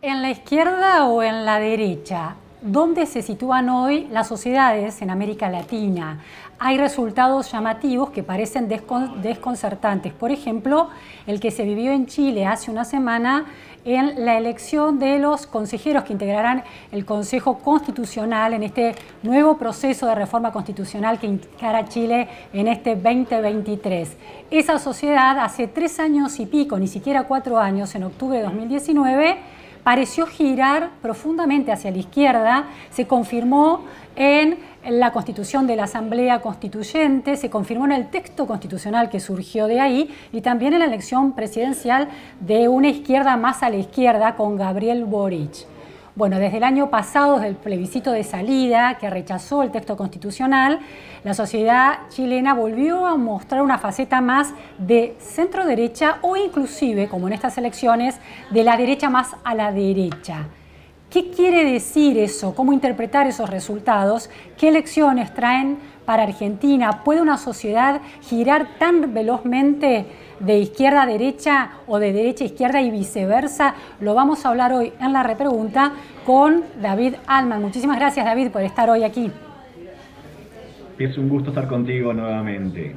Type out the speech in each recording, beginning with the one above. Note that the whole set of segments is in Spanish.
¿En la izquierda o en la derecha? ¿Dónde se sitúan hoy las sociedades en América Latina? Hay resultados llamativos que parecen desconcertantes. Por ejemplo, el que se vivió en Chile hace una semana en la elección de los consejeros que integrarán el Consejo Constitucional en este nuevo proceso de reforma constitucional que encara Chile en este 2023. Esa sociedad hace 3 años y pico, ni siquiera 4 años, en octubre de 2019, pareció girar profundamente hacia la izquierda, se confirmó en la constitución de la Asamblea Constituyente, se confirmó en el texto constitucional que surgió de ahí y también en la elección presidencial de una izquierda más a la izquierda con Gabriel Boric. Bueno, desde el año pasado, desde el plebiscito de salida que rechazó el texto constitucional, la sociedad chilena volvió a mostrar una faceta más de centro-derecha o inclusive, como en estas elecciones, de la derecha más a la derecha. ¿Qué quiere decir eso? ¿Cómo interpretar esos resultados? ¿Qué lecciones traen para Argentina? ¿Puede una sociedad girar tan velozmente de izquierda a derecha o de derecha a izquierda y viceversa? Lo vamos a hablar hoy en la repregunta con David Altman. Muchísimas gracias, David, por estar hoy aquí. Es un gusto estar contigo nuevamente.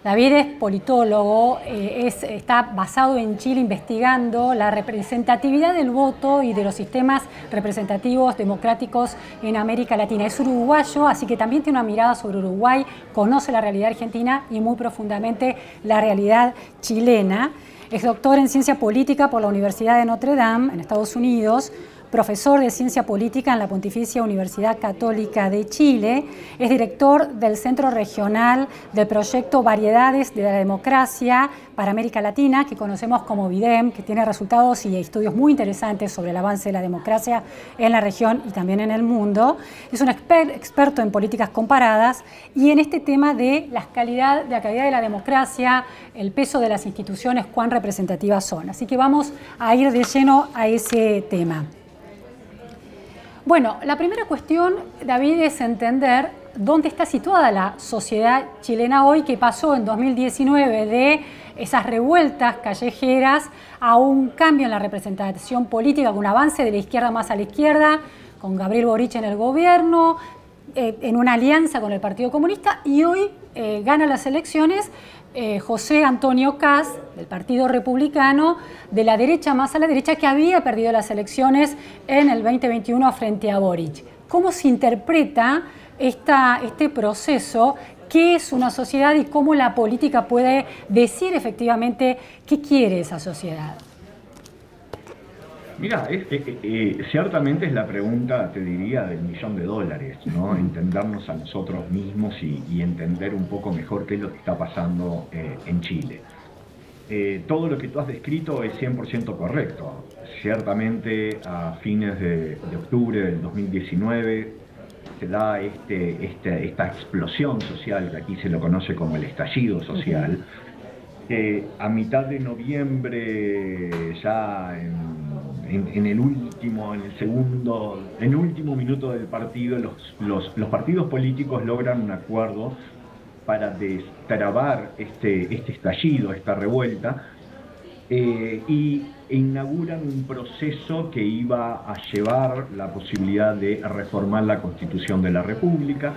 David es politólogo, está basado en Chile investigando la representatividad del voto y de los sistemas representativos democráticos en América Latina. Es uruguayo, así que también tiene una mirada sobre Uruguay, conoce la realidad argentina y muy profundamente la realidad chilena. Es doctor en ciencia política por la Universidad de Notre Dame, en Estados Unidos, profesor de Ciencia Política en la Pontificia Universidad Católica de Chile, es director del Centro Regional del Proyecto Variedades de la Democracia para América Latina, que conocemos como VIDEM, que tiene resultados y estudios muy interesantes sobre el avance de la democracia en la región y también en el mundo. Es un experto en políticas comparadas y en este tema de la calidad de la democracia, el peso de las instituciones, cuán representativas son. Así que vamos a ir de lleno a ese tema. Bueno, la primera cuestión, David, es entender dónde está situada la sociedad chilena hoy, que pasó en 2019 de esas revueltas callejeras a un cambio en la representación política, con un avance de la izquierda más a la izquierda, con Gabriel Boric en el gobierno, en una alianza con el Partido Comunista, y hoy gana las elecciones José Antonio Kast, del Partido Republicano, de la derecha más a la derecha, que había perdido las elecciones en el 2021 frente a Boric. ¿Cómo se interpreta este proceso? ¿Qué es una sociedad y cómo la política puede decir efectivamente qué quiere esa sociedad? Mira, ciertamente es la pregunta, te diría, del $1.000.000, ¿no? Entendernos a nosotros mismos y entender un poco mejor qué es lo que está pasando en Chile. Todo lo que tú has descrito es 100% correcto. Ciertamente a fines de octubre del 2019 se da esta explosión social, que aquí se lo conoce como el estallido social. A mitad de noviembre, ya en el último minuto del partido, los partidos políticos logran un acuerdo para destrabar este estallido, esta revuelta, y inauguran un proceso que iba a llevar la posibilidad de reformar la Constitución de la República.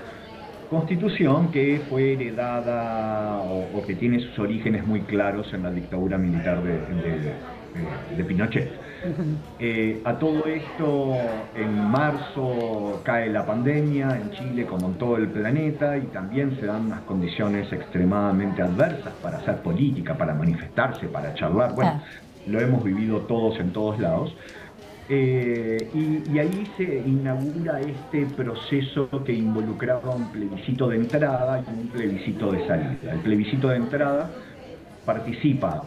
Constitución que fue heredada o que tiene sus orígenes muy claros en la dictadura militar de Pinochet. A todo esto, en marzo cae la pandemia en Chile como en todo el planeta, y también se dan unas condiciones extremadamente adversas para hacer política, para manifestarse, para charlar. Bueno, lo hemos vivido todos en todos lados. Y ahí se inaugura este proceso que involucraba un plebiscito de entrada y un plebiscito de salida. El plebiscito de entrada participa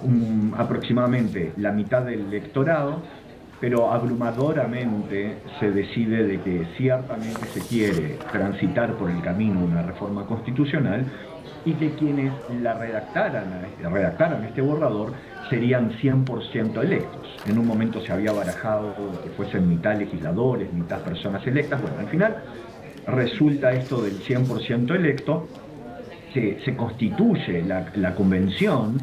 aproximadamente la mitad del electorado, pero abrumadoramente se decide de que ciertamente se quiere transitar por el camino de una reforma constitucional y que quienes redactaran este borrador serían 100% electos. En un momento se había barajado que fuesen mitad legisladores, mitad personas electas. Bueno, al final resulta esto del 100% electo, se constituye la convención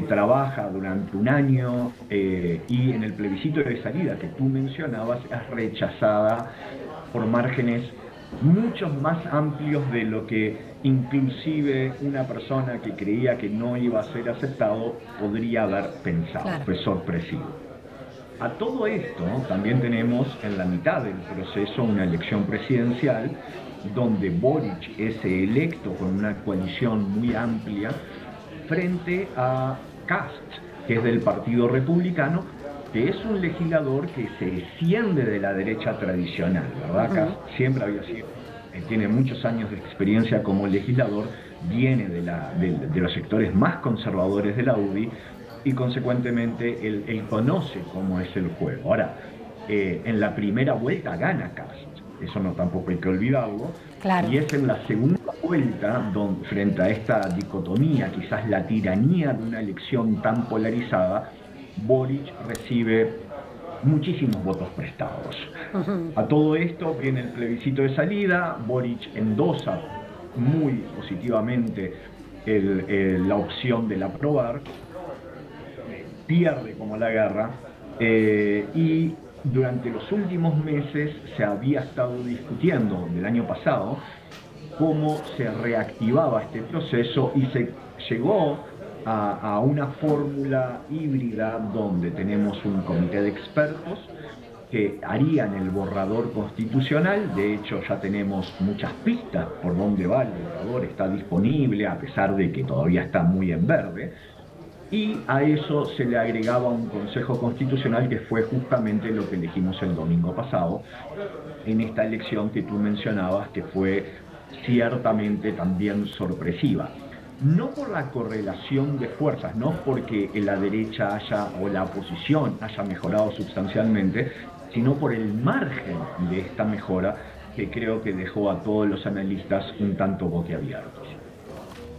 trabaja durante un año y en el plebiscito de salida que tú mencionabas es rechazada por márgenes muchos más amplios de lo que inclusive una persona que creía que no iba a ser aceptado podría haber pensado. Claro. Fue sorpresivo. A todo esto también tenemos en la mitad del proceso una elección presidencial donde Boric es electo con una coalición muy amplia frente a Kast, que es del Partido Republicano, que es un legislador que se desciende de la derecha tradicional, ¿verdad? Kast siempre había sido, tiene muchos años de experiencia como legislador, viene de los sectores más conservadores de la UDI y consecuentemente él conoce cómo es el juego. Ahora, en la primera vuelta gana Kast, eso no tampoco hay que olvidarlo, claro. Y es en la segunda vuelta, donde, frente a esta dicotomía, quizás la tiranía de una elección tan polarizada, Boric recibe muchísimos votos prestados. A todo esto viene el plebiscito de salida, Boric endosa muy positivamente la opción del aprobar, pierde como la guerra, y durante los últimos meses se había estado discutiendo del año pasado cómo se reactivaba este proceso y se llegó a una fórmula híbrida donde tenemos un comité de expertos que harían el borrador constitucional. De hecho, ya tenemos muchas pistas por dónde va el borrador, está disponible a pesar de que todavía está muy en verde. Y a eso se le agregaba un Consejo Constitucional que fue justamente lo que elegimos el domingo pasado en esta elección que tú mencionabas, que fue ciertamente también sorpresiva. No por la correlación de fuerzas, no porque la derecha o la oposición haya mejorado sustancialmente, sino por el margen de esta mejora que creo que dejó a todos los analistas un tanto boquiabiertos.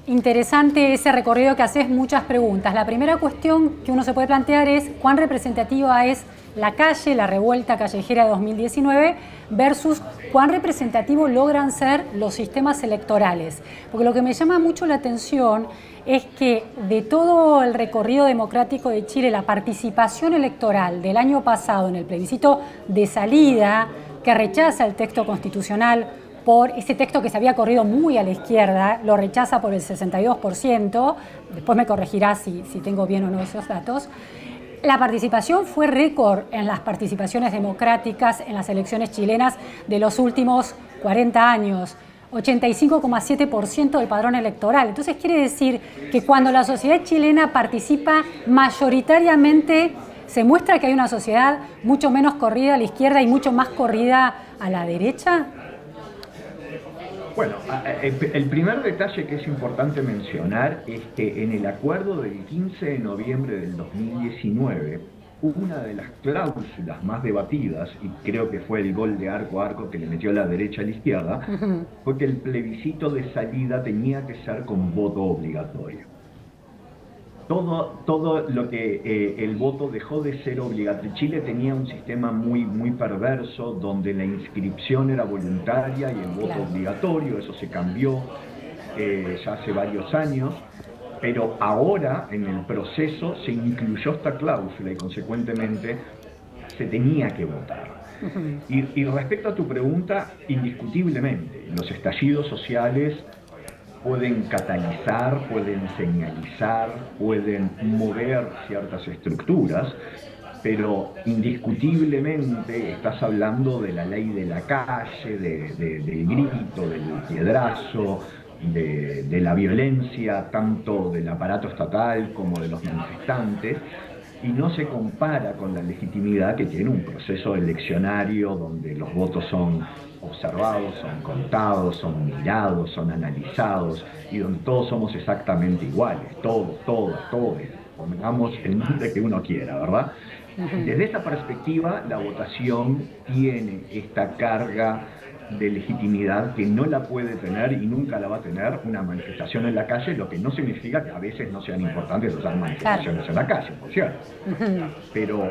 Interesante ese recorrido que haces, muchas preguntas. La primera cuestión que uno se puede plantear es cuán representativa es la calle, la revuelta callejera de 2019 versus cuán representativo logran ser los sistemas electorales. Porque lo que me llama mucho la atención es que de todo el recorrido democrático de Chile, la participación electoral del año pasado en el plebiscito de salida que rechaza el texto constitucional por ese texto que se había corrido muy a la izquierda, lo rechaza por el 62%, después me corregirá si tengo bien o no esos datos. La participación fue récord en las participaciones democráticas en las elecciones chilenas de los últimos 40 años, 85,7% del padrón electoral. Entonces quiere decir que cuando la sociedad chilena participa mayoritariamente, se muestra que hay una sociedad mucho menos corrida a la izquierda y mucho más corrida a la derecha. Bueno, el primer detalle que es importante mencionar es que en el acuerdo del 15 de noviembre del 2019, una de las cláusulas más debatidas, y creo que fue el gol de arco a arco que le metió la derecha a la izquierda, fue que el plebiscito de salida tenía que ser con voto obligatorio. Todo lo que el voto dejó de ser obligatorio. Chile tenía un sistema muy perverso donde la inscripción era voluntaria y el voto obligatorio. Eso se cambió ya hace varios años, pero ahora en el proceso se incluyó esta cláusula y consecuentemente se tenía que votar. Y respecto a tu pregunta, indiscutiblemente, los estallidos sociales pueden catalizar, pueden señalizar, pueden mover ciertas estructuras, pero indiscutiblemente estás hablando de la ley de la calle, del grito, del piedrazo, de la violencia, tanto del aparato estatal como de los manifestantes, y no se compara con la legitimidad que tiene un proceso eleccionario donde los votos son observados, son contados, son mirados, son analizados y donde todos somos exactamente iguales, todos, pongamos el nombre que uno quiera, ¿verdad? Desde esa perspectiva, la votación tiene esta carga de legitimidad que no la puede tener y nunca la va a tener una manifestación en la calle, lo que no significa que a veces no sean importantes esas manifestaciones en la calle, por cierto. Pero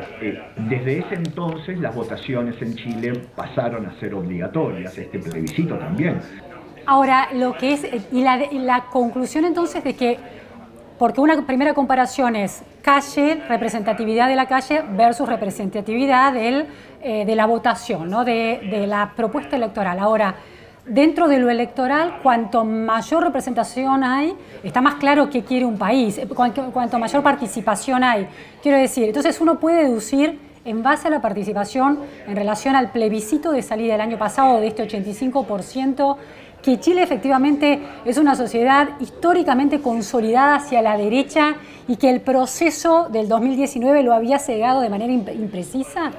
desde ese entonces las votaciones en Chile pasaron a ser obligatorias, este plebiscito también. Ahora, lo que es, y la conclusión entonces de que porque una primera comparación es calle, representatividad de la calle versus representatividad de la votación, ¿no? de la propuesta electoral. Ahora, dentro de lo electoral, cuanto mayor representación hay, está más claro qué quiere un país, cuanto mayor participación hay. Quiero decir, entonces uno puede deducir, en base a la participación en relación al plebiscito de salida del año pasado de este 85%, que Chile efectivamente es una sociedad históricamente consolidada hacia la derecha y que el proceso del 2019 lo había cegado de manera imprecisa?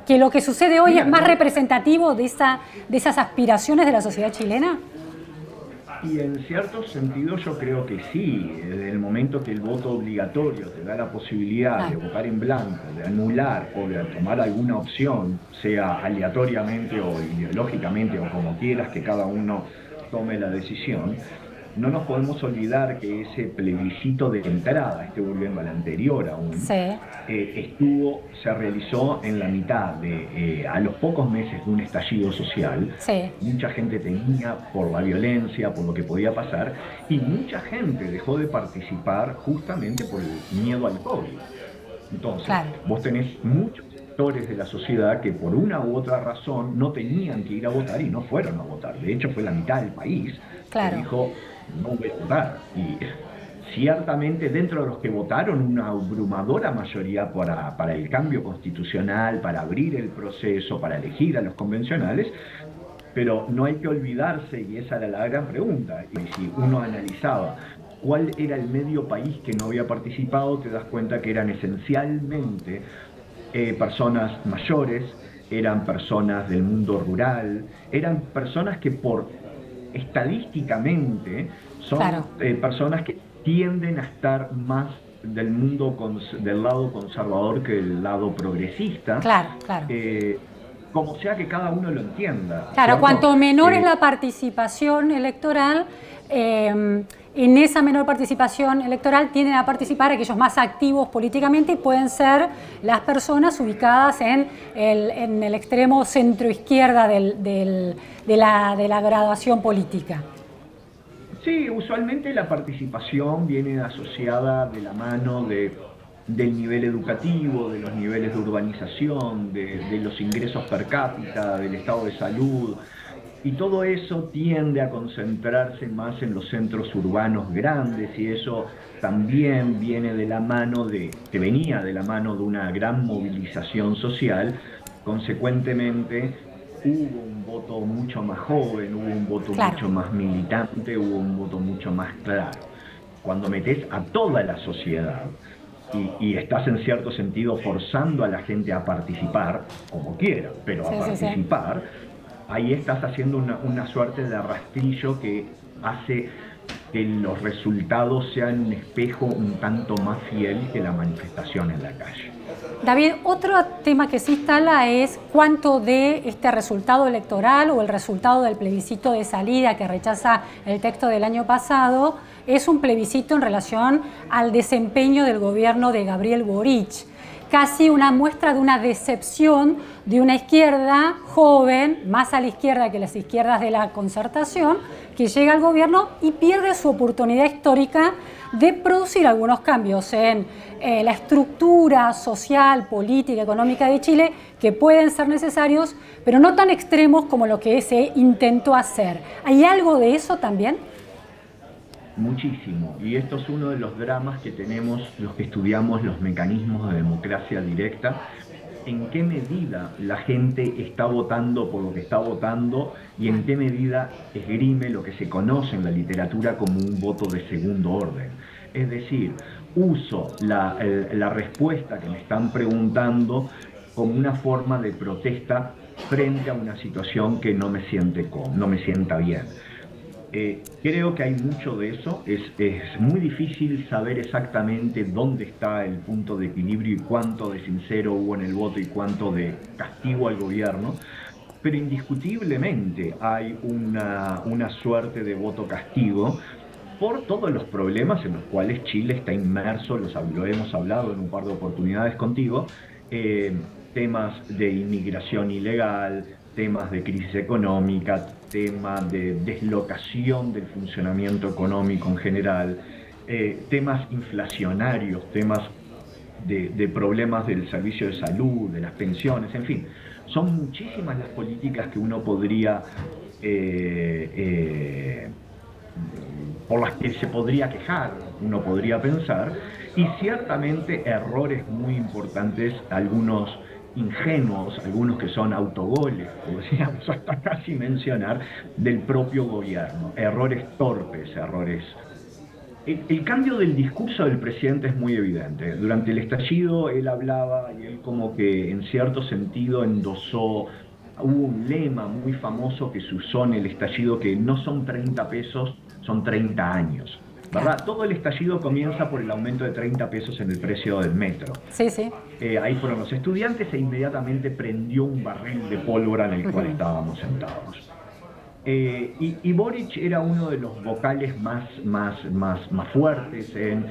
¿Que lo que sucede hoy es más representativo de esas aspiraciones de la sociedad chilena? Y en cierto sentido yo creo que sí, desde el momento que el voto obligatorio te da la posibilidad de votar en blanco, de anular o de tomar alguna opción, sea aleatoriamente o ideológicamente o como quieras que cada uno tome la decisión, no nos podemos olvidar que ese plebiscito de entrada, estoy volviendo al anterior aún, se realizó en la mitad a los pocos meses de un estallido social. Mucha gente temía por la violencia, por lo que podía pasar, y mucha gente dejó de participar justamente por el miedo al COVID. Entonces, vos tenés muchos sectores de la sociedad que por una u otra razón no tenían que ir a votar y no fueron a votar. De hecho, fue la mitad del país que dijo: no voy a votar. Y ciertamente dentro de los que votaron, una abrumadora mayoría para el cambio constitucional, para abrir el proceso, para elegir a los convencionales, pero no hay que olvidarse, y esa era la gran pregunta, y si uno analizaba cuál era el medio país que no había participado, te das cuenta que eran esencialmente personas mayores, eran personas del mundo rural, eran personas que estadísticamente son personas que tienden a estar más del lado conservador que del lado progresista. Como sea que cada uno lo entienda. Claro, cuanto menor es la participación electoral, en esa menor participación electoral tienden a participar aquellos más activos políticamente y pueden ser las personas ubicadas en el extremo centro-izquierda de la graduación política. Sí, usualmente la participación viene asociada de la mano del nivel educativo, de los niveles de urbanización, de los ingresos per cápita, del estado de salud, y todo eso tiende a concentrarse más en los centros urbanos grandes, y eso también viene de la mano venía de la mano de una gran movilización social. Consecuentemente, hubo un voto mucho más joven, hubo un voto mucho más militante, hubo un voto mucho más claro. Cuando metés a toda la sociedad y estás en cierto sentido forzando a la gente a participar, como quiera, pero a participar, ahí estás haciendo una suerte de rastrillo que hace que los resultados sean un espejo un tanto más fiel que la manifestación en la calle. David, otro tema que se instala es cuánto de este resultado electoral o el resultado del plebiscito de salida que rechaza el texto del año pasado es un plebiscito en relación al desempeño del gobierno de Gabriel Boric. Casi una muestra de una decepción de una izquierda joven, más a la izquierda que las izquierdas de la Concertación, que llega al gobierno y pierde su oportunidad histórica de producir algunos cambios en la estructura social, política, económica de Chile, que pueden ser necesarios, pero no tan extremos como lo que se intentó hacer. ¿Hay algo de eso también? Muchísimo, y esto es uno de los dramas que tenemos los que estudiamos los mecanismos de democracia directa. En qué medida la gente está votando por lo que está votando y en qué medida esgrime lo que se conoce en la literatura como un voto de segundo orden. Es decir, uso la respuesta que me están preguntando como una forma de protesta frente a una situación que no me sienta bien. Creo que hay mucho de eso, es muy difícil saber exactamente dónde está el punto de equilibrio y cuánto de sincero hubo en el voto y cuánto de castigo al gobierno, pero indiscutiblemente hay una suerte de voto castigo por todos los problemas en los cuales Chile está inmerso, lo hemos hablado en un par de oportunidades contigo, temas de inmigración ilegal, temas de crisis económica, temas de deslocación del funcionamiento económico en general, temas inflacionarios, temas de problemas del servicio de salud, de las pensiones, en fin. Son muchísimas las políticas que uno podría, por las que se podría quejar, uno podría pensar, y ciertamente errores muy importantes, algunos ingenuos, algunos que son autogoles, podríamos hasta casi mencionar, del propio gobierno, errores torpes, errores. El cambio del discurso del presidente es muy evidente. Durante el estallido él hablaba y él como que en cierto sentido endosó, hubo un lema muy famoso que se usó en el estallido que no son 30 pesos, son 30 años. ¿Verdad? Todo el estallido comienza por el aumento de 30 pesos en el precio del metro. Sí, sí. Ahí fueron los estudiantes e inmediatamente prendió un barril de pólvora en el cual estábamos sentados. Y Boric era uno de los vocales más fuertes en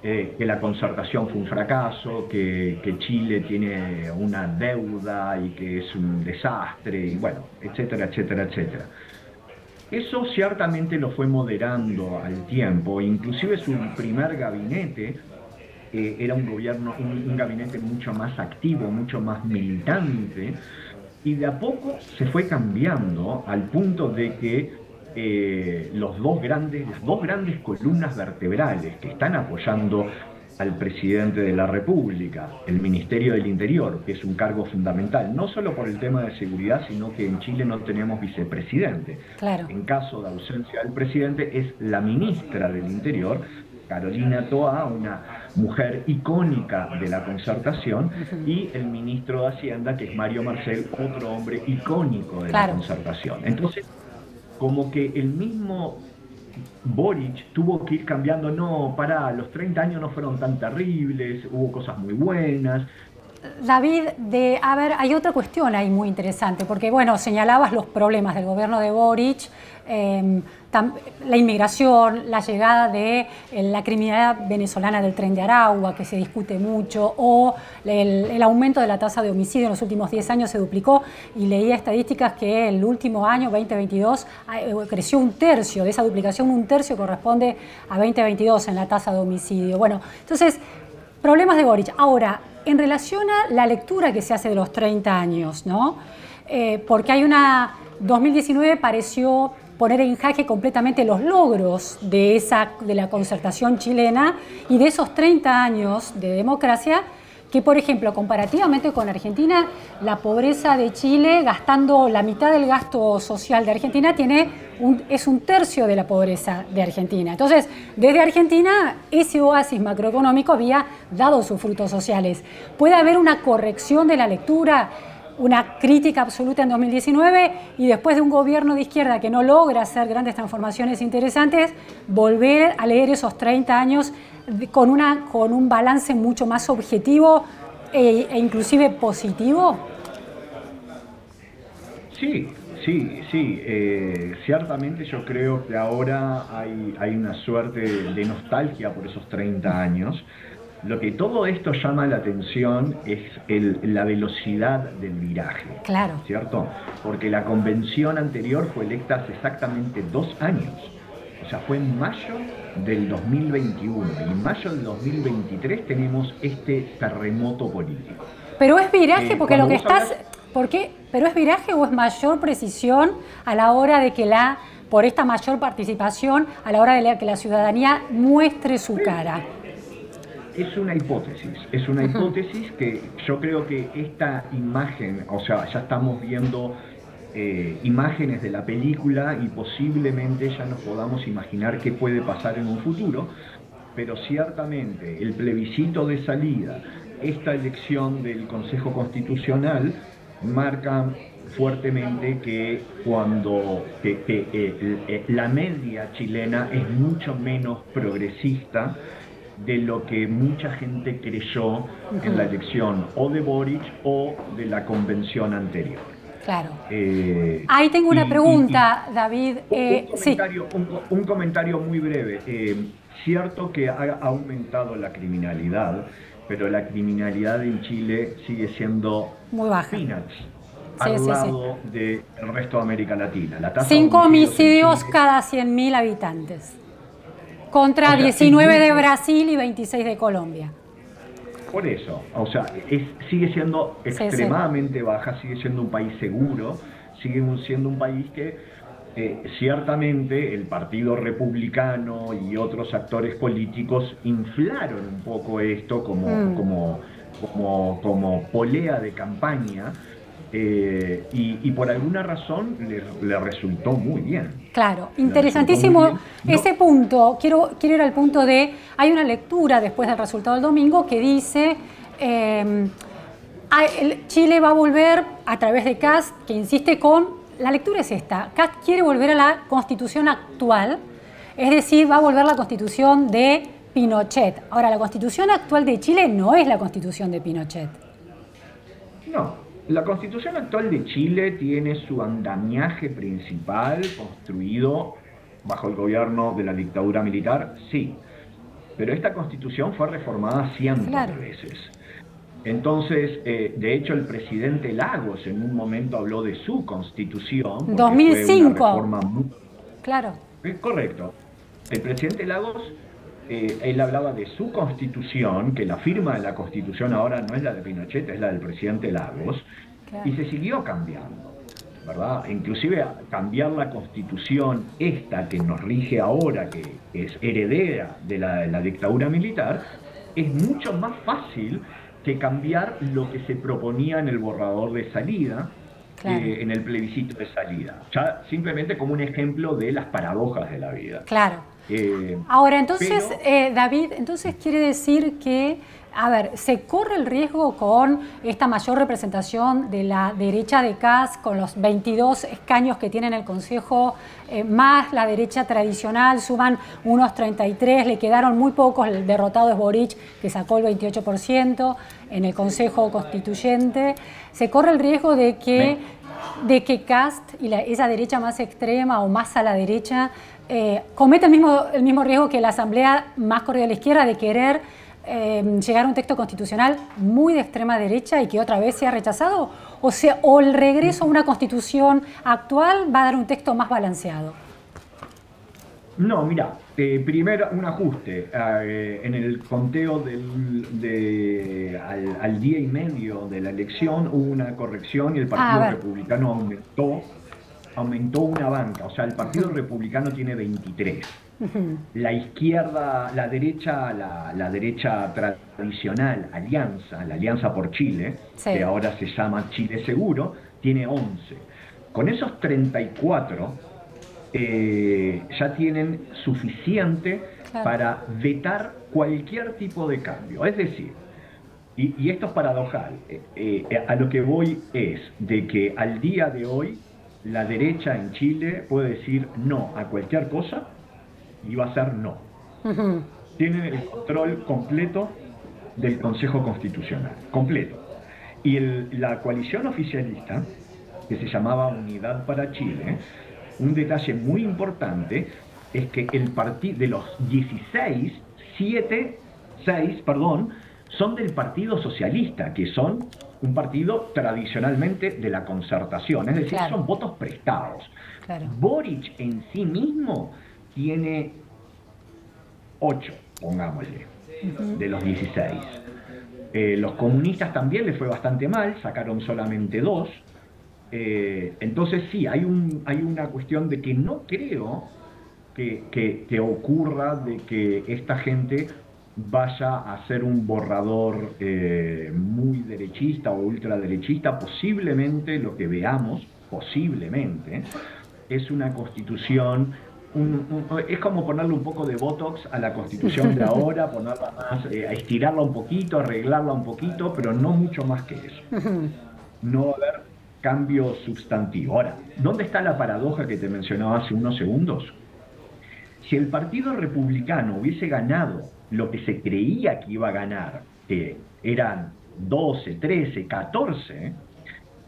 que la concertación fue un fracaso, que Chile tiene una deuda y que es un desastre, y bueno, etcétera, etcétera, etcétera. Eso ciertamente lo fue moderando al tiempo, inclusive su primer gabinete era un gabinete mucho más activo, mucho más militante, y de a poco se fue cambiando al punto de que las dos grandes columnas vertebrales que están apoyando al presidente de la República, el Ministerio del Interior, que es un cargo fundamental, no solo por el tema de seguridad, sino que en Chile no tenemos vicepresidente. Claro. En caso de ausencia del presidente es la ministra del Interior, Carolina Toá, una mujer icónica de la concertación, y el ministro de Hacienda, que es Mario Marcel, otro hombre icónico de la concertación. Entonces, como que el mismo Boric tuvo que ir cambiando, los 30 años no fueron tan terribles, hubo cosas muy buenas. David, hay otra cuestión ahí muy interesante, porque bueno, señalabas los problemas del gobierno de Boric, la inmigración, la llegada de la criminalidad venezolana del Tren de Aragua, que se discute mucho, o el aumento de la tasa de homicidio en los últimos 10 años se duplicó, y leía estadísticas que el último año, 2022, creció un tercio, de esa duplicación un tercio corresponde a 2022 en la tasa de homicidio. Bueno, entonces, problemas de Boric. Ahora, en relación a la lectura que se hace de los 30 años, ¿no? Porque 2019 pareció poner en jaque completamente los logros de la concertación chilena y de esos 30 años de democracia, que por ejemplo, comparativamente con Argentina, la pobreza de Chile, gastando la mitad del gasto social de Argentina, es un tercio de la pobreza de Argentina. Entonces, desde Argentina, ese oasis macroeconómico había dado sus frutos sociales. ¿Puede haber una corrección de la lectura, una crítica absoluta en 2019 y después de un gobierno de izquierda que no logra hacer grandes transformaciones interesantes, volver a leer esos 30 años con un balance mucho más objetivo e inclusive positivo? Sí, ciertamente yo creo que ahora hay una suerte de nostalgia por esos 30 años. Lo que todo esto llama la atención es la velocidad del viraje, claro, ¿cierto? Porque la convención anterior fue electa hace exactamente 2 años. O sea, fue en mayo del 2021 y en mayo del 2023 tenemos este terremoto político. Pero es viraje porque lo que estás... ¿Por qué? ¿Pero es viraje o es mayor precisión a la hora de que por esta mayor participación, a la hora de que la ciudadanía muestre su cara? Es una hipótesis que yo creo que esta imagen, o sea, ya estamos viendo imágenes de la película y posiblemente ya nos podamos imaginar qué puede pasar en un futuro, pero ciertamente el plebiscito de salida, esta elección del Consejo Constitucional, marca fuertemente que la media chilena es mucho menos progresista de lo que mucha gente creyó en la elección o de Boric o de la convención anterior. Claro. Ahí tengo una pregunta, David. Un comentario muy breve. Cierto que ha aumentado la criminalidad, pero la criminalidad en Chile sigue siendo muy baja. Peanuts. Al lado del resto de América Latina. La tasa 5 homicidios cada 100.000 habitantes. contra O sea, 19 de Brasil y 26 de Colombia. Por eso, o sea, sigue siendo extremadamente baja, sigue siendo un país seguro, sigue siendo un país que ciertamente el Partido Republicano y otros actores políticos inflaron un poco esto como polea de campaña, y por alguna razón le resultó muy bien. Claro, interesantísimo ese punto. Quiero ir al punto de, hay una lectura después del resultado del domingo que dice, Chile va a volver a través de Kast, que insiste la lectura es esta, Kast quiere volver a la constitución actual, es decir, va a volver la constitución de Pinochet. Ahora, la constitución actual de Chile no es la constitución de Pinochet. No. La Constitución actual de Chile tiene su andamiaje principal construido bajo el gobierno de la dictadura militar, sí, pero esta Constitución fue reformada cientos de veces. Entonces, de hecho, el presidente Lagos en un momento habló de su Constitución. 2005. Fue una reforma muy... Claro. Correcto. El presidente Lagos, él hablaba de su Constitución, que la firma de la Constitución ahora no es la de Pinochet, es la del presidente Lagos, claro. Y se siguió cambiando, ¿verdad? Inclusive cambiar la Constitución esta que nos rige ahora, que es heredera de la dictadura militar, es mucho más fácil que cambiar lo que se proponía en el borrador de salida, claro. En el plebiscito de salida. Ya simplemente como un ejemplo de las paradojas de la vida. Claro. Ahora, entonces, David, entonces quiere decir que, a ver, se corre el riesgo con esta mayor representación de la derecha de Kast, con los 22 escaños que tiene en el Consejo, más la derecha tradicional, suman unos 33, le quedaron muy pocos, el derrotado es Boric, que sacó el 28% en el Consejo Constituyente. Se corre el riesgo de que Kast y esa derecha más extrema o más a la derecha cometa el mismo riesgo que la Asamblea más corrida a la izquierda de querer llegar a un texto constitucional muy de extrema derecha y que otra vez sea rechazado, o el regreso a una constitución actual va a dar un texto más balanceado. No, mira, primero un ajuste. En el conteo al día y medio de la elección hubo una corrección y el Partido Republicano aumentó una banca. O sea, el Partido Republicano tiene 23. La izquierda, la derecha tradicional, la Alianza por Chile, sí, que ahora se llama Chile Seguro, tiene 11. Con esos 34 ya tienen suficiente, claro, para vetar cualquier tipo de cambio. Es decir, y esto es paradojal, a lo que voy es de que al día de hoy la derecha en Chile puede decir no a cualquier cosa y va a ser no. Tienen el control completo del Consejo Constitucional, completo. Y la coalición oficialista, que se llamaba Unidad para Chile, un detalle muy importante es que de los 16, 6 son del Partido Socialista, que son un partido tradicionalmente de la concertación, es decir, claro, son votos prestados. Claro. Boric en sí mismo tiene 8, pongámosle, de los 16. Los comunistas también les fue bastante mal, sacaron solamente 2. Entonces sí, hay una cuestión de que no creo que ocurra de que esta gente vaya a hacer un borrador muy derechista o ultraderechista. Posiblemente lo que veamos, posiblemente, es una constitución, es como ponerle un poco de botox a la constitución de ahora, ponerla más, estirarla un poquito, arreglarla un poquito, pero no mucho más que eso. No va a haber cambio sustantivo. Ahora, ¿dónde está la paradoja que te mencionaba hace unos segundos? Si el Partido Republicano hubiese ganado lo que se creía que iba a ganar, que eran 12, 13, 14,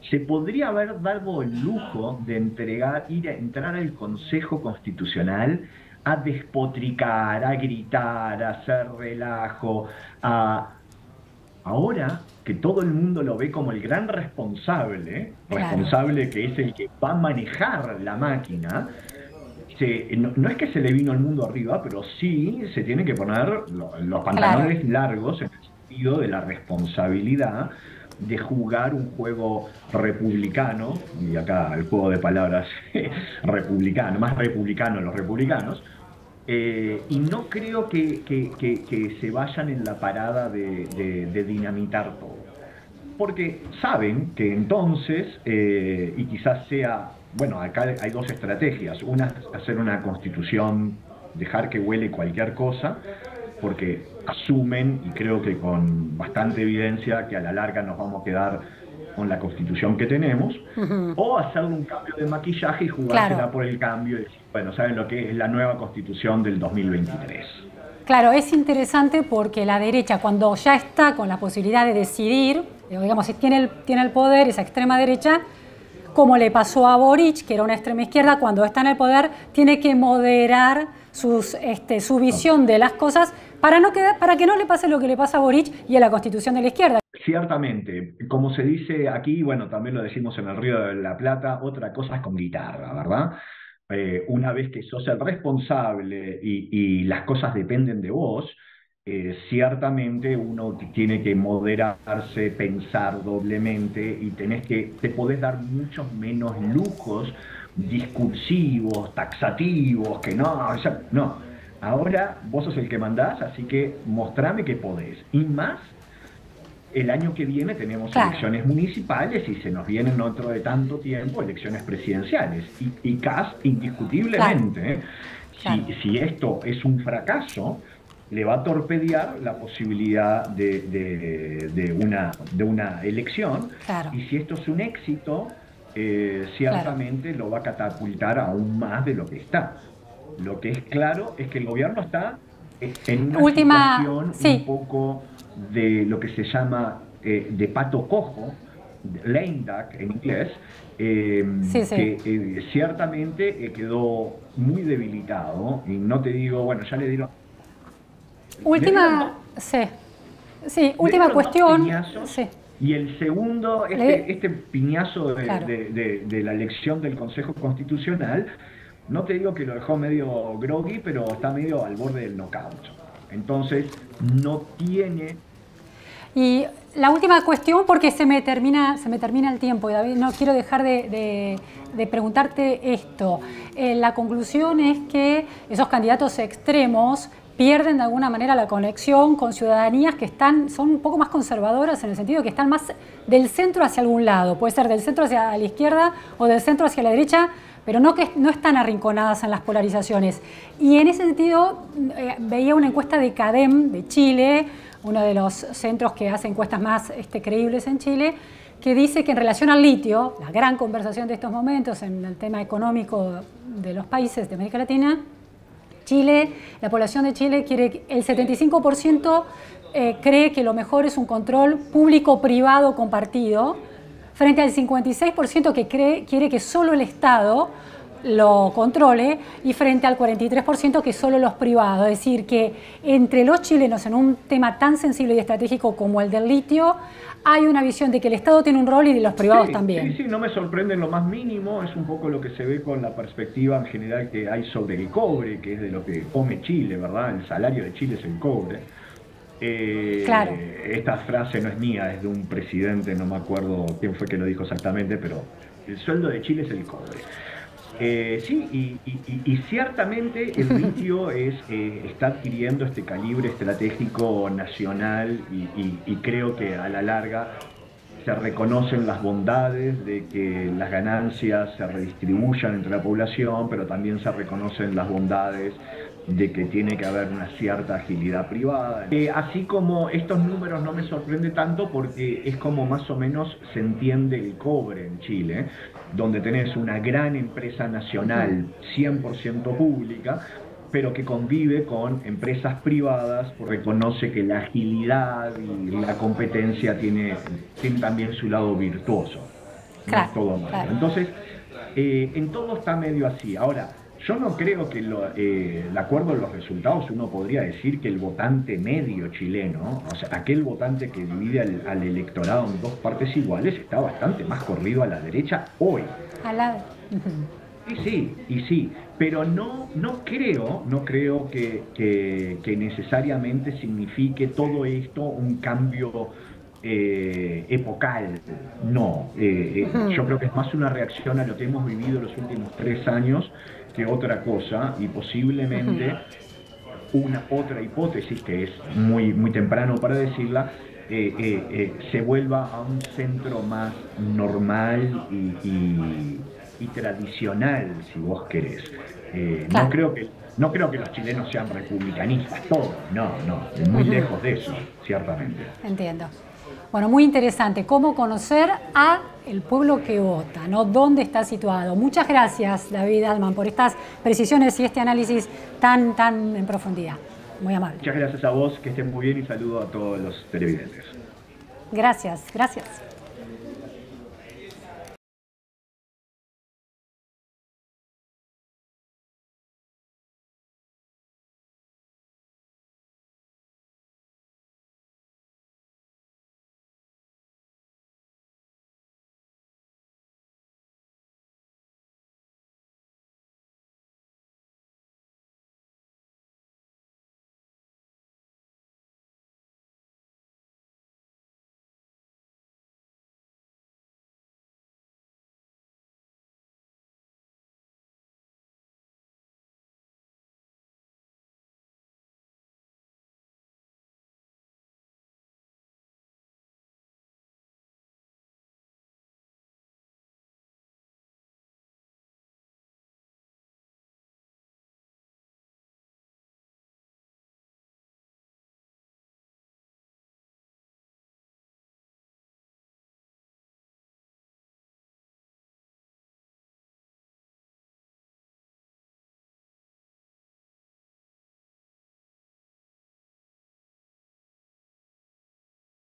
se podría haber dado el lujo de entrar al Consejo Constitucional a despotricar, a gritar, a hacer relajo, ahora que todo el mundo lo ve como el gran responsable, claro, responsable que es el que va a manejar la máquina, no es que se le vino el mundo arriba, pero sí se tiene que poner los Claro. pantalones largos en el sentido de la responsabilidad de jugar un juego republicano, y acá el juego de palabras republicano, más republicano los republicanos, y no creo que se vayan en la parada de dinamitar todo. Porque saben que entonces, y quizás sea, bueno, acá hay dos estrategias. Una es hacer una constitución, dejar que huele cualquier cosa, porque asumen, y creo que con bastante evidencia, que a la larga nos vamos a quedar con la constitución que tenemos, Ujú. o hacerle un cambio de maquillaje y Claro. jugársela por el cambio y decir, bueno, ¿saben lo que es la nueva constitución del 2023? Claro, es interesante porque la derecha, cuando ya está con la posibilidad de decidir, digamos, si tiene el poder, esa extrema derecha, como le pasó a Boric, que era una extrema izquierda, cuando está en el poder, tiene que moderar su visión de las cosas para que no le pase lo que le pasa a Boric y a la constitución de la izquierda. Ciertamente, como se dice aquí, bueno, también lo decimos en el Río de la Plata, otra cosa es con guitarra, ¿verdad? Una vez que sos el responsable y las cosas dependen de vos, ciertamente uno tiene que moderarse, pensar doblemente y te podés dar muchos menos lujos discursivos, taxativos, que no, no. Ahora vos sos el que mandás, así que mostrame que podés. Y más el año que viene tenemos Claro, elecciones municipales y se nos vienen otro de tanto tiempo elecciones presidenciales. Y Kast, claro, indiscutiblemente, claro, si esto es un fracaso, le va a torpedear la posibilidad de una elección. claro, Y si esto es un éxito, claro. ciertamente lo va a catapultar aún más de lo que está. Lo que es claro es que el gobierno está en una Última, situación un sí, poco de lo que se llama de pato cojo, lame duck en inglés, sí, sí. que ciertamente quedó muy debilitado. Y no te digo, bueno, ya Última, sí, sí, le última dieron dos cuestión, piñazos. sí, Y el segundo, le- este piñazo claro. de la elección del Consejo Constitucional, no te digo que lo dejó medio groggy, pero está medio al borde del knockout. Entonces, no tiene. Y la última cuestión, porque se me termina el tiempo, y David, no quiero dejar de preguntarte esto. La conclusión es que esos candidatos extremos pierden de alguna manera la conexión con ciudadanías que son un poco más conservadoras en el sentido que están más del centro hacia algún lado. Puede ser del centro hacia la izquierda o del centro hacia la derecha, pero no que no están arrinconadas en las polarizaciones. Y en ese sentido, veía una encuesta de CADEM de Chile, uno de los centros que hace encuestas más creíbles en Chile, que dice que en relación al litio, la gran conversación de estos momentos en el tema económico de los países de América Latina, Chile, la población de Chile quiere, el 75% cree que lo mejor es un control público-privado compartido, frente al 56% que quiere que solo el Estado lo controle y frente al 43% que solo los privados. Es decir, que entre los chilenos en un tema tan sensible y estratégico como el del litio, hay una visión de que el Estado tiene un rol y de los privados Sí, sí, también. sí, no me sorprende en lo más mínimo, es un poco lo que se ve con la perspectiva en general que hay sobre el cobre, que es de lo que come Chile, ¿verdad? El salario de Chile es el cobre. Claro. Esta frase no es mía, es de un presidente, no me acuerdo quién fue que lo dijo exactamente, pero el sueldo de Chile es el cobre. Sí, y ciertamente el litio está adquiriendo este calibre estratégico nacional y creo que a la larga se reconocen las bondades de que las ganancias se redistribuyan entre la población, pero también se reconocen las bondades de que tiene que haber una cierta agilidad privada. Así como estos números no me sorprende tanto porque es como más o menos se entiende el cobre en Chile, donde tenés una gran empresa nacional 100% pública, pero que convive con empresas privadas, reconoce que la agilidad y la competencia tiene también su lado virtuoso, no es Claro, todo malo. claro. Entonces, en todo está medio así. Ahora, yo no creo que, de acuerdo a los resultados, uno podría decir que el votante medio chileno, o sea, aquel votante que divide al electorado en dos partes iguales, está bastante más corrido a la derecha hoy. A la- Ujú. y sí, pero no creo que necesariamente signifique todo esto un cambio epocal. No, yo creo que es más una reacción a lo que hemos vivido los últimos 3 años que otra cosa, y posiblemente una otra hipótesis, que es muy temprano para decirla, se vuelva a un centro más normal y tradicional, si vos querés. Claro. No creo que los chilenos sean republicanistas todos, no, muy lejos de eso, ciertamente. Entiendo. Bueno, muy interesante. Cómo conocer a el pueblo que vota, ¿no? ¿Dónde está situado? Muchas gracias, David Altman, por estas precisiones y este análisis tan en profundidad. Muy amable. Muchas gracias a vos, que estén muy bien, y saludo a todos los televidentes. Gracias, gracias.